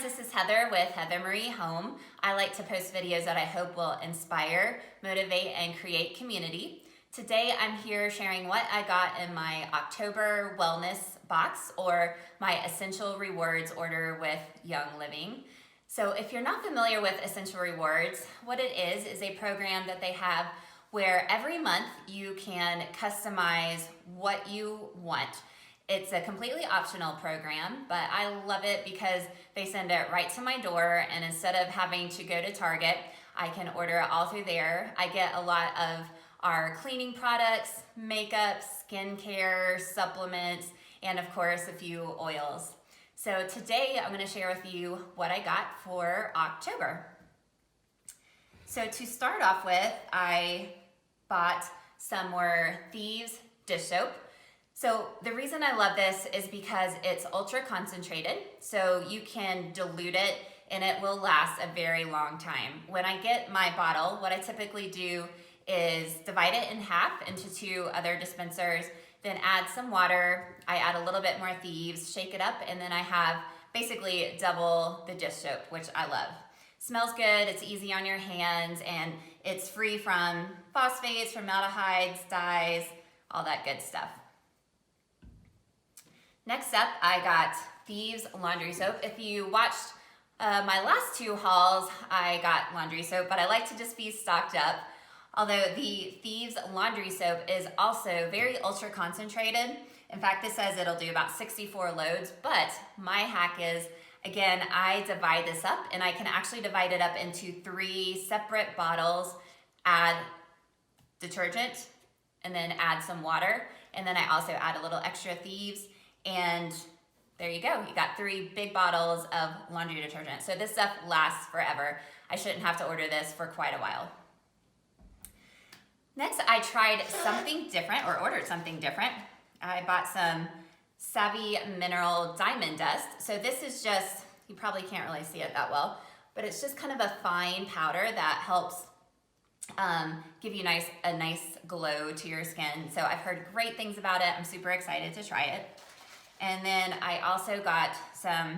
friends, this is Heather with Heather Marie Home. I like to post videos that I hope will inspire, motivate, and create community. Today I'm here sharing what I got in my October wellness box, or my Essential Rewards order with Young Living. So if you're not familiar with Essential Rewards, what it is a program that they have where every month you can customize what you want. It's a completely optional program, but I love it because they send it right to my door, and instead of having to go to Target, I can order it all through there. I get a lot of our cleaning products, makeup, skincare, supplements, and of course a few oils. So today I'm going to share with you what I got for October. So to start off with, I bought some more Thieves dish soap. So the reason I love this is because it's ultra concentrated, so you can dilute it and it will last a very long time. When I get my bottle, what I typically do is divide it in half into two other dispensers, then add some water. I add a little bit more Thieves, shake it up, and then I have basically double the dish soap, which I love. Smells good, it's easy on your hands, and it's free from phosphates, formaldehydes, dyes, all that good stuff. Next up, I got Thieves laundry soap. If you watched my last two hauls, I got laundry soap, but I like to just be stocked up. Although the Thieves laundry soap is also very ultra concentrated. In fact, this says it'll do about 64 loads, but my hack is, again, I divide this up, and I can actually divide it up into 3 separate bottles, add detergent, and then add some water, and then I also add a little extra Thieves, and there you go. You got 3 big bottles of laundry detergent. So this stuff lasts forever. I shouldn't have to order this for quite a while. Next, I tried something different, or ordered something different. I bought some Savvy Mineral Diamond Dust. So this is just, you probably can't really see it that well, but it's just kind of a fine powder that helps give you a nice glow to your skin. So I've heard great things about it. I'm super excited to try it. And then I also got some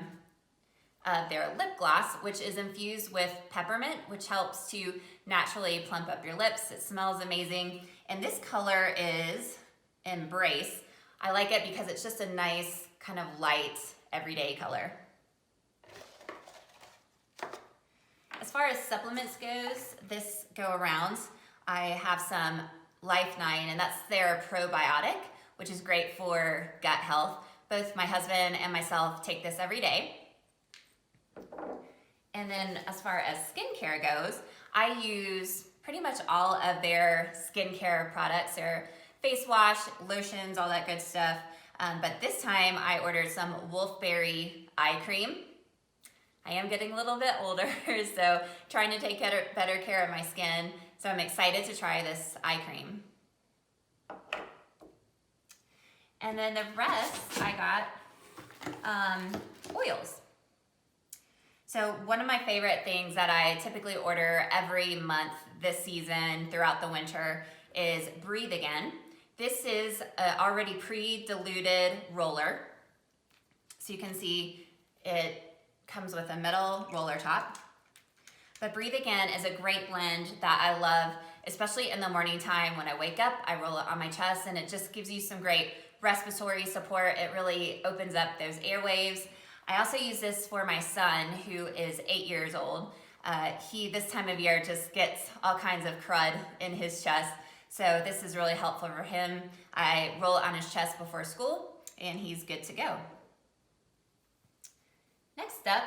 of their lip gloss, which is infused with peppermint, which helps to naturally plump up your lips. It smells amazing. And this color is Embrace. I like it because it's just a nice kind of light everyday color. As far as supplements goes, this go around, I have some Life9, and that's their probiotic, which is great for gut health. Both my husband and myself take this every day. And then as far as skincare goes, I use pretty much all of their skincare products, their face wash, lotions, all that good stuff. But this time I ordered some Wolfberry eye cream. I am getting a little bit older, so trying to take better care of my skin. So I'm excited to try this eye cream. And then the rest I got oils. So one of my favorite things that I typically order every month this season throughout the winter is Breathe Again. This is an already pre-diluted roller. So you can see it comes with a metal roller top. But Breathe Again is a great blend that I love, especially in the morning time when I wake up. I roll it on my chest, and it just gives you some great respiratory support. It really opens up those airwaves. I also use this for my son, who is 8 years old. He, this time of year, just gets all kinds of crud in his chest. So this is really helpful for him. I roll it on his chest before school, and he's good to go. Next up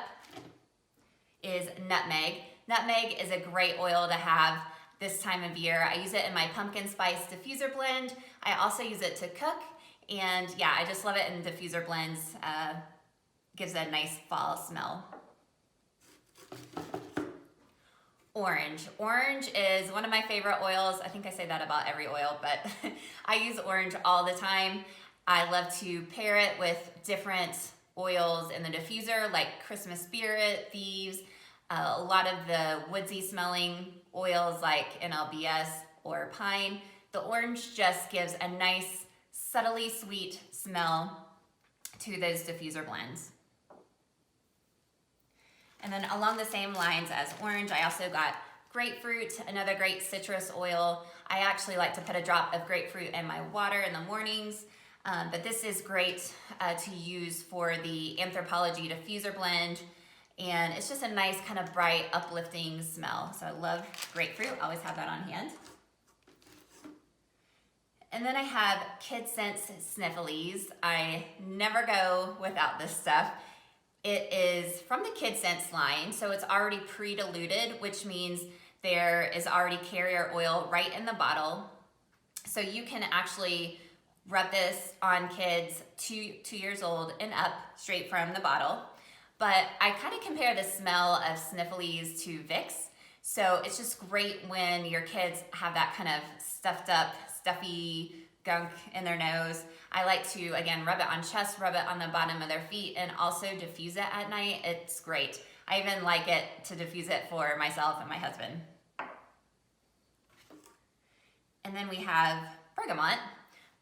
is nutmeg. Nutmeg is a great oil to have this time of year. I use it in my pumpkin spice diffuser blend. I also use it to cook, and yeah, I just love it in diffuser blends. Gives a nice fall smell. Orange. Orange is one of my favorite oils. I think I say that about every oil, but I use orange all the time. I love to pair it with different oils in the diffuser, like Christmas Spirit, Thieves, a lot of the woodsy smelling oils like NLBS or Pine. The orange just gives a nice, subtly sweet smell to those diffuser blends. And then along the same lines as orange, I also got grapefruit, another great citrus oil. I actually like to put a drop of grapefruit in my water in the mornings, but this is great to use for the Anthropologie diffuser blend. And it's just a nice kind of bright, uplifting smell. So I love grapefruit, always have that on hand. And then I have KidScents Sniffles. I never go without this stuff. It is from the KidScents line, so it's already pre-diluted, which means there is already carrier oil right in the bottle. So you can actually rub this on kids 2 years old and up straight from the bottle. But I kind of compare the smell of Sniffles to Vicks. So it's just great when your kids have that kind of stuffed up, stuffy gunk in their nose. I like to, again, rub it on chest, rub it on the bottom of their feet, and also diffuse it at night. It's great. I even like it to diffuse it for myself and my husband. And then we have bergamot.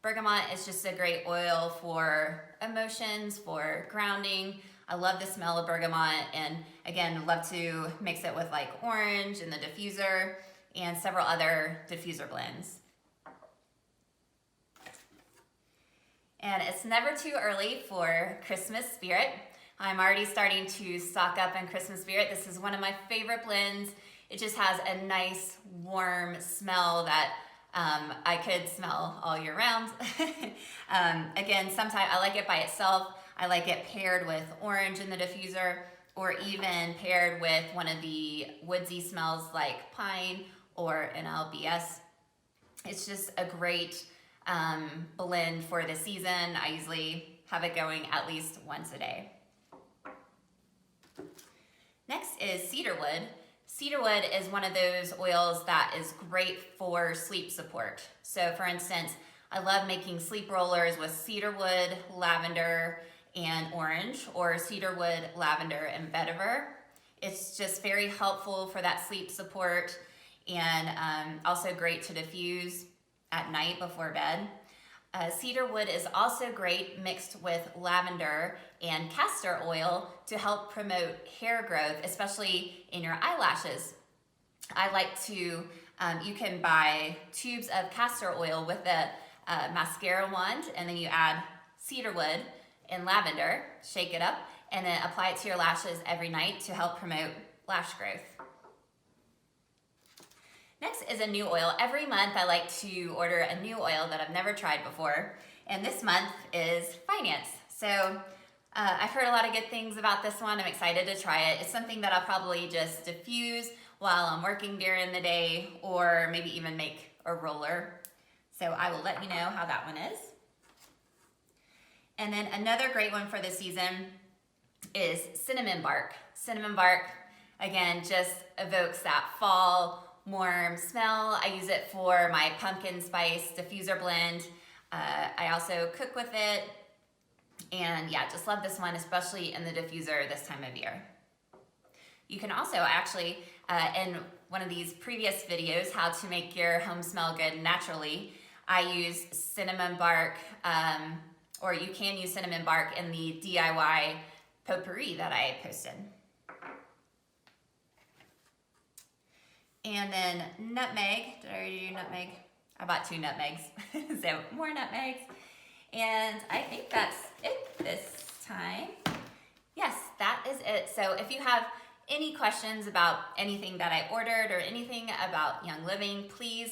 Bergamot is just a great oil for emotions, for grounding. I love the smell of bergamot, and again, love to mix it with like orange in the diffuser and several other diffuser blends. And it's never too early for Christmas spirit. I'm already starting to stock up on Christmas spirit. This is one of my favorite blends. It just has a nice warm smell that I could smell all year round. Again, sometimes I like it by itself. I like it paired with orange in the diffuser, or even paired with one of the woodsy smells like pine or an LBS. It's just a great blend for the season. I usually have it going at least once a day. Next is cedarwood. Cedarwood is one of those oils that is great for sleep support. So for instance, I love making sleep rollers with cedarwood, lavender, and orange, or cedarwood, lavender, and vetiver. It's just very helpful for that sleep support, and also great to diffuse at night before bed. Cedarwood is also great mixed with lavender and castor oil to help promote hair growth, especially in your eyelashes. I like to, you can buy tubes of castor oil with a mascara wand, and then you add cedarwood and lavender, shake it up, and then apply it to your lashes every night to help promote lash growth. Next is a new oil. Every month I like to order a new oil that I've never tried before, and this month is Finance. So I've heard a lot of good things about this one. I'm excited to try it. It's something that I'll probably just diffuse while I'm working during the day, or maybe even make a roller. So I will let you know how that one is. And then another great one for the season is cinnamon bark. Cinnamon bark, again, just evokes that fall, warm smell. I use it for my pumpkin spice diffuser blend. I also cook with it. And yeah, just love this one, especially in the diffuser this time of year. You can also actually, in one of these previous videos, how to make your home smell good naturally, I use cinnamon bark, or you can use cinnamon bark in the DIY potpourri that I posted. And then nutmeg. Did I already do nutmeg? I bought 2 nutmegs, so more nutmegs. And I think that's it this time. Yes, that is it. So if you have any questions about anything that I ordered or anything about Young Living, please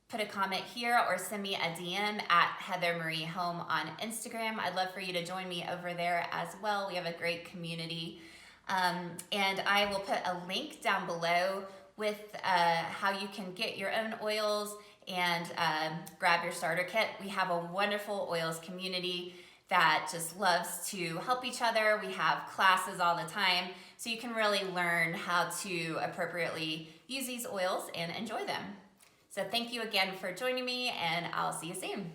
put a comment here or send me a DM at Heather Marie Home on Instagram. I'd love for you to join me over there as well. We have a great community. And I will put a link down below with how you can get your own oils and grab your starter kit. We have a wonderful oils community that just loves to help each other. We have classes all the time, so you can really learn how to appropriately use these oils and enjoy them. So thank you again for joining me, and I'll see you soon.